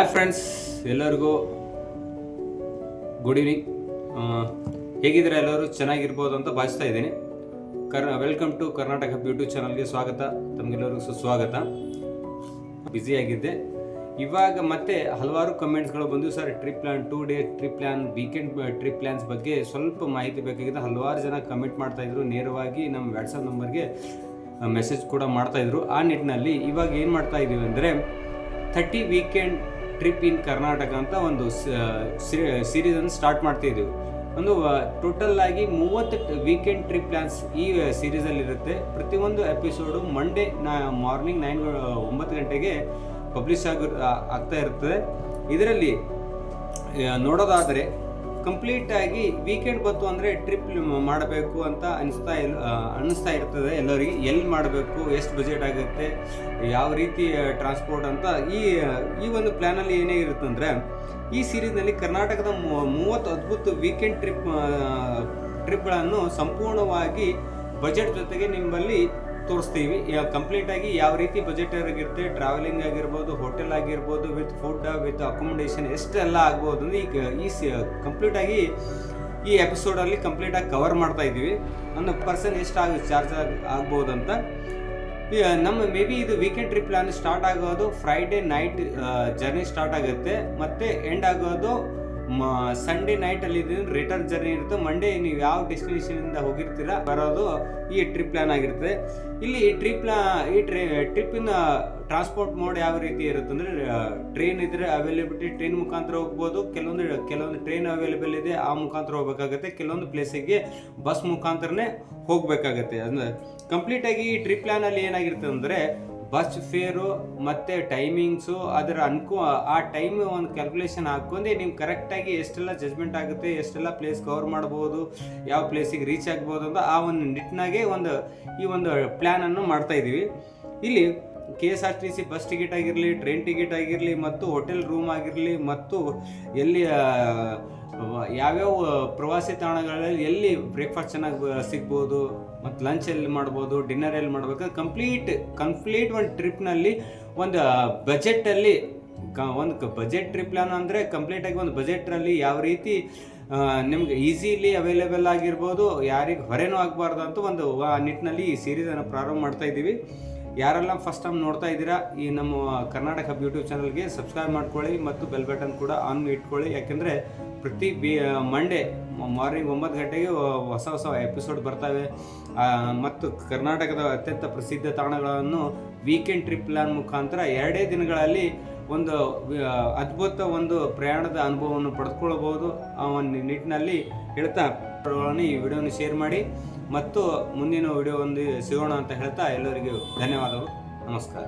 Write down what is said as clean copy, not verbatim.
Hi friends, ಎಲ್ಲರಿಗೂ good evening. ಹೇಗಿದ್ದೀರಾ? ಎಲ್ಲರೂ ಚೆನ್ನಾಗಿರ್ಬೋದು ಅಂತ ಭಾವಿಸ್ತಾ ಇದ್ದೀನಿ. ವೆಲ್ಕಮ್ ಟು ಕರ್ನಾಟಕ ಯೂಟ್ಯೂಬ್ ಚಾನಲ್ಗೆ ಸ್ವಾಗತ. ತಮಗೆಲ್ಲರಿಗೂ ಸುಸ್ವಾಗತ. ಬ್ಯುಸಿಯಾಗಿದ್ದೆ. ಇವಾಗ ಮತ್ತೆ ಹಲವಾರು ಕಮೆಂಟ್ಸ್ಗಳು ಬಂದು, sir trip plan, 2 day trip plan, weekend trip plans ಬಗ್ಗೆ ಸ್ವಲ್ಪ ಮಾಹಿತಿ ಬೇಕಾಗಿದೆ. ಹಲವಾರು ಜನ ಕಮೆಂಟ್ ಮಾಡ್ತಾಯಿದ್ರು, ನೇರವಾಗಿ ನಮ್ಮ ವಾಟ್ಸಪ್ ನಂಬರ್ಗೆ ಮೆಸೇಜ್ ಕೂಡ ಮಾಡ್ತಾಯಿದ್ರು. ಆ ನಿಟ್ಟಿನಲ್ಲಿ ಇವಾಗ ಏನು ಮಾಡ್ತಾ ಇದ್ದೀವಿ ಅಂದರೆ 30 ವೀಕೆಂಡ್ ಟ್ರಿಪ್ ಇನ್ ಕರ್ನಾಟಕ ಅಂತ ಒಂದು ಸೀರೀಸನ್ನು ಸ್ಟಾರ್ಟ್ ಮಾಡ್ತಾಯಿದ್ದೀವಿ. ಒಂದು ಟೋಟಲ್ ಆಗಿ 30 ವೀಕೆಂಡ್ ಟ್ರಿಪ್ ಪ್ಲ್ಯಾನ್ಸ್ ಈ ಸೀರೀಸಲ್ಲಿ ಇರುತ್ತೆ. ಪ್ರತಿಯೊಂದು ಎಪಿಸೋಡು ಮಂಡೇ ಮಾರ್ನಿಂಗ್ 9 ಗಂಟೆಗೆ ಪಬ್ಲಿಷ್ ಆಗ್ತಾ ಇರ್ತದೆ. ಇದರಲ್ಲಿ ನೋಡೋದಾದರೆ ಕಂಪ್ಲೀಟಾಗಿ ವೀಕೆಂಡ್ ಬಂತು ಅಂದರೆ ಟ್ರಿಪ್ ಮಾಡಬೇಕು ಅಂತ ಅನ್ನಿಸ್ತಾ ಇರ್ತದೆ ಎಲ್ಲರಿಗೆ. ಎಲ್ಲಿ ಮಾಡಬೇಕು, ಎಷ್ಟು ಬಜೆಟ್ ಆಗುತ್ತೆ, ಯಾವ ರೀತಿ ಟ್ರಾನ್ಸ್ಪೋರ್ಟ್ ಅಂತ ಈ ಒಂದು ಪ್ಲ್ಯಾನಲ್ಲಿ ಏನೇ ಇರುತ್ತೆ ಅಂದರೆ, ಈ ಸೀರೀಸ್ನಲ್ಲಿ ಕರ್ನಾಟಕದ 30 ಅದ್ಭುತ ವೀಕೆಂಡ್ ಟ್ರಿಪ್ಗಳನ್ನು ಸಂಪೂರ್ಣವಾಗಿ ಬಜೆಟ್ ಜೊತೆಗೆ ನಿಮ್ಮಲ್ಲಿ ತೋರಿಸ್ತೀವಿ. ಕಂಪ್ಲೀಟಾಗಿ ಯಾವ ರೀತಿ ಬಜೆಟ್ ಆಗಿರುತ್ತೆ, ಟ್ರಾವೆಲಿಂಗ್ ಆಗಿರ್ಬೋದು, ಹೋಟೆಲ್ ಆಗಿರ್ಬೋದು, ವಿತ್ ಫುಡ್, ವಿತ್ ಅಕೊಮಡೇಷನ್ ಎಷ್ಟೆಲ್ಲ ಆಗ್ಬೋದು ಅಂದರೆ ಕಂಪ್ಲೀಟಾಗಿ ಈ ಎಪಿಸೋಡಲ್ಲಿ ಕಂಪ್ಲೀಟಾಗಿ ಕವರ್ ಮಾಡ್ತಾ ಇದ್ದೀವಿ. ಒಂದು ಪರ್ಸನ್ ಎಷ್ಟು ಚಾರ್ಜ್ ಆಗ್ಬೋದು ಅಂತ. ನಮ್ಮ ಮೇ ಬಿ ಇದು ವೀಕೆಂಡ್ ಟ್ರಿಪ್ ಪ್ಲಾನ್ ಸ್ಟಾರ್ಟ್ ಆಗೋದು ಫ್ರೈಡೇ ನೈಟ್ ಜರ್ನಿ ಸ್ಟಾರ್ಟ್ ಆಗುತ್ತೆ, ಮತ್ತು ಎಂಡ್ ಆಗೋದು ಸಂಡೇ ನೈಟಲ್ಲಿ ರಿಟರ್ನ್ ಜರ್ನಿ ಇರುತ್ತೆ. ಮಂಡೇ ನೀವು ಯಾವ ಡೆಸ್ಟಿನೇಷನಿಂದ ಹೋಗಿರ್ತೀರ ಬರೋದು ಈ ಟ್ರಿಪ್ ಪ್ಲ್ಯಾನ್ ಆಗಿರ್ತದೆ. ಇಲ್ಲಿ ಟ್ರಿಪ್ಪಿನ ಟ್ರಾನ್ಸ್ಪೋರ್ಟ್ ಮೋಡ್ ಯಾವ ರೀತಿ ಇರುತ್ತೆ ಅಂದರೆ, ಟ್ರೈನ್ ಇದ್ದರೆ ಅವೈಲೇಬಿಲಿಟಿ ಟ್ರೈನ್ ಮುಖಾಂತರ ಹೋಗ್ಬೋದು. ಕೆಲವೊಂದು ಟ್ರೈನ್ ಅವೈಲೇಬಲ್ ಇದೆ, ಆ ಮುಖಾಂತರ ಹೋಗ್ಬೇಕಾಗತ್ತೆ. ಕೆಲವೊಂದು ಪ್ಲೇಸಿಗೆ ಬಸ್ ಮುಖಾಂತರನೇ ಹೋಗಬೇಕಾಗತ್ತೆ. ಅಂದರೆ ಕಂಪ್ಲೀಟಾಗಿ ಈ ಟ್ರಿಪ್ ಪ್ಲ್ಯಾನಲ್ಲಿ ಏನಾಗಿರುತ್ತೆ ಅಂದರೆ, ಬಸ್ ಫೇರು ಮತ್ತು ಟೈಮಿಂಗ್ಸು, ಅದರ ಆ ಟೈಮ್ ಒಂದು ಕ್ಯಾಲ್ಕುಲೇಷನ್ ಹಾಕ್ಕೊಂಡೆ ನೀವು ಕರೆಕ್ಟಾಗಿ ಎಷ್ಟೆಲ್ಲ ಜಜ್ಮೆಂಟ್ ಆಗುತ್ತೆ, ಎಷ್ಟೆಲ್ಲ ಪ್ಲೇಸ್ ಕವರ್ ಮಾಡ್ಬೋದು, ಯಾವ ಪ್ಲೇಸಿಗೆ ರೀಚ್ ಆಗ್ಬೋದು ಅಂತ ಆ ಒಂದು ನಿಟ್ಟಿನಾಗೆ ಈ ಒಂದು ಪ್ಲ್ಯಾನನ್ನು ಮಾಡ್ತಾಯಿದ್ದೀವಿ. ಇಲ್ಲಿ KSRTC ಬಸ್ ಟಿಕೆಟ್ ಆಗಿರಲಿ, ಟ್ರೈನ್ ಟಿಕೆಟ್ ಆಗಿರಲಿ, ಮತ್ತು ಹೋಟೆಲ್ ರೂಮ್ ಆಗಿರಲಿ, ಮತ್ತು ಎಲ್ಲಿ ಯಾವ್ಯಾವ ಪ್ರವಾಸಿ ತಾಣಗಳಲ್ಲಿ ಎಲ್ಲಿ ಬ್ರೇಕ್ಫಾಸ್ಟ್ ಚೆನ್ನಾಗಿ ಸಿಗ್ಬೋದು, ಮತ್ತು ಲಂಚ್ ಎಲ್ಲಿ ಮಾಡ್ಬೋದು, ಡಿನ್ನರ್ ಎಲ್ಲಿ ಮಾಡ್ಬೇಕು, ಕಂಪ್ಲೀಟ್ ಒಂದು ಟ್ರಿಪ್ನಲ್ಲಿ ಒಂದು ಬಜೆಟಲ್ಲಿ ಒಂದು ಬಜೆಟ್ ಟ್ರಿಪ್ ಪ್ಲಾನ್ ಅಂದರೆ ಕಂಪ್ಲೀಟಾಗಿ ಒಂದು ಬಜೆಟ್ರಲ್ಲಿ ಯಾವ ರೀತಿ ನಿಮ್ಗೆ ಈಸಿಲಿ ಅವೈಲೇಬಲ್ ಆಗಿರ್ಬೋದು, ಯಾರಿಗೆ ಹೊರೆನೂ ಆಗಬಾರ್ದು ಅಂತ ಒಂದು ನಿಟ್ಟಿನಲ್ಲಿ ಈ ಸೀರೀಸನ್ನು ಪ್ರಾರಂಭ ಮಾಡ್ತಾ ಇದ್ದೀವಿ. ಯಾರೆಲ್ಲ ಫಸ್ಟ್ ಟೈಮ್ ನೋಡ್ತಾ ಇದ್ದೀರಾ, ಈ ನಮ್ಮ ಕರ್ನಾಟಕ ಯೂಟ್ಯೂಬ್ ಚಾನಲ್ಗೆ ಸಬ್ಸ್ಕ್ರೈಬ್ ಮಾಡ್ಕೊಳ್ಳಿ ಮತ್ತು ಬೆಲ್ ಬಟನ್ ಕೂಡ ಆನ್ ಇಟ್ಕೊಳ್ಳಿ. ಯಾಕೆಂದರೆ ಪ್ರತಿ ಮಂಡೇ ಮಾರ್ನಿಂಗ್ 9 ಗಂಟೆಗೆ ಹೊಸ ಎಪಿಸೋಡ್ ಬರ್ತವೆ. ಮತ್ತು ಕರ್ನಾಟಕದ ಅತ್ಯಂತ ಪ್ರಸಿದ್ಧ ತಾಣಗಳನ್ನು ವೀಕೆಂಡ್ ಟ್ರಿಪ್ ಪ್ಲ್ಯಾನ್ ಮುಖಾಂತರ 2 ದಿನಗಳಲ್ಲಿ ಒಂದು ಅದ್ಭುತ ಒಂದು ಪ್ರಯಾಣದ ಅನುಭವವನ್ನು ಪಡೆದುಕೊಳ್ಳಬಹುದು. ಆ ಒಂದು ನಿಟ್ಟಿನಲ್ಲಿ ಹೇಳ್ತಾ ಈ ವಿಡಿಯೋನ ಶೇರ್ ಮಾಡಿ ಮತ್ತು ಮುಂದಿನ ವಿಡಿಯೋ ಒಂದು ಸಿಗೋಣ ಅಂತ ಹೇಳ್ತಾ ಎಲ್ಲರಿಗೂ ಧನ್ಯವಾದಗಳು. ನಮಸ್ಕಾರ.